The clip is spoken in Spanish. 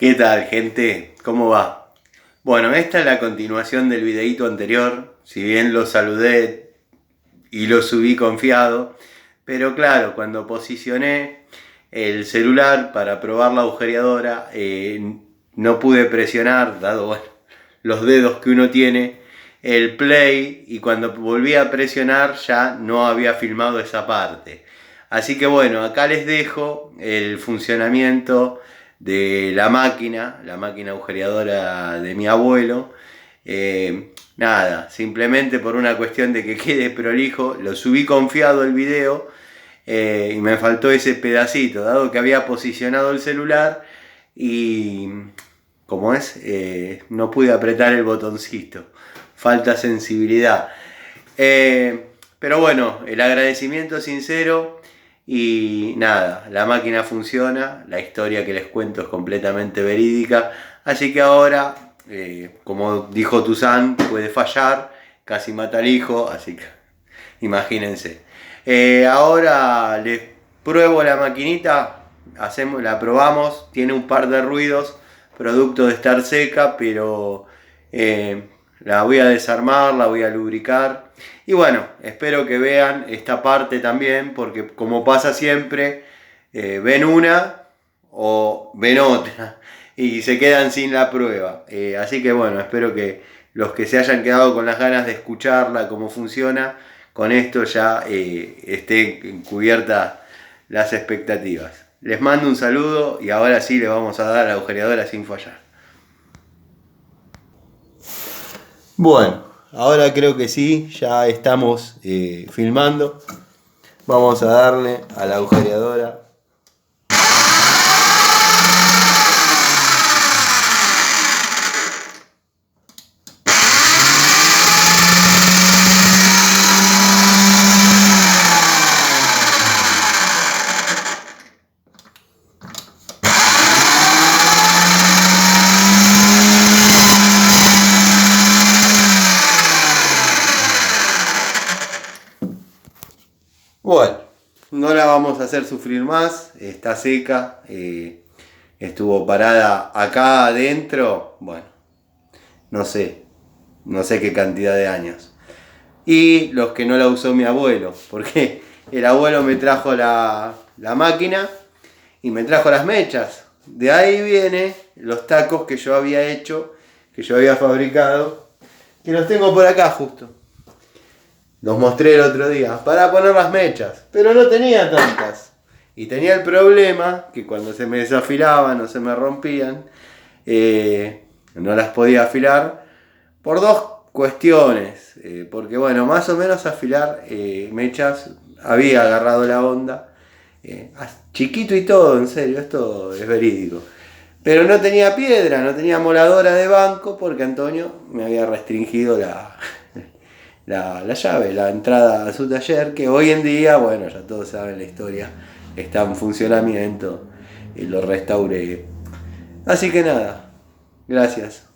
¿Qué tal, gente? ¿Cómo va? Bueno, esta es la continuación del videíto anterior. Si bien lo saludé y lo subí confiado, pero claro, cuando posicioné el celular para probar la agujereadora, no pude presionar, dado bueno, los dedos que uno tiene, el play, y cuando volví a presionar ya no había filmado esa parte. Así que bueno, acá les dejo el funcionamiento de la máquina agujereadora de mi abuelo. Nada, simplemente por una cuestión de que quede prolijo, lo subí confiado el video, y me faltó ese pedacito, dado que había posicionado el celular y, como es, no pude apretar el botoncito. Falta sensibilidad. Pero bueno, el agradecimiento sincero. Y nada, la máquina funciona, la historia que les cuento es completamente verídica, así que ahora, como dijo Tuzán, puede fallar, casi mata al hijo, así que imagínense. Ahora les pruebo la maquinita, la probamos, tiene un par de ruidos, producto de estar seca, pero la voy a desarmar, la voy a lubricar. Y bueno, espero que vean esta parte también, porque como pasa siempre, ven una o ven otra y se quedan sin la prueba. Así que bueno, espero que los que se hayan quedado con las ganas de escucharla, cómo funciona, con esto ya estén cubiertas las expectativas. Les mando un saludo y ahora sí le vamos a dar a la agujereadora sin fallar. Bueno, ahora creo que sí, ya estamos filmando. Vamos a darle a la agujereadora. Bueno, no la vamos a hacer sufrir más, está seca, estuvo parada acá adentro, bueno, no sé qué cantidad de años. Y los que no la usó mi abuelo, porque el abuelo me trajo la máquina y me trajo las mechas. De ahí vienen los tacos que yo había hecho, que yo había fabricado, que los tengo por acá justo. Los mostré el otro día para poner las mechas, pero no tenía tantas. Y tenía el problema que cuando se me desafilaban o se me rompían, no las podía afilar por dos cuestiones. Porque bueno, más o menos afilar mechas había agarrado la onda. Chiquito y todo, en serio, esto es verídico. Pero no tenía piedra, no tenía moladora de banco porque Antonio me había restringido la llave, la entrada a su taller, que hoy en día, bueno, ya todos saben la historia, está en funcionamiento y lo restauré. Así que nada, gracias.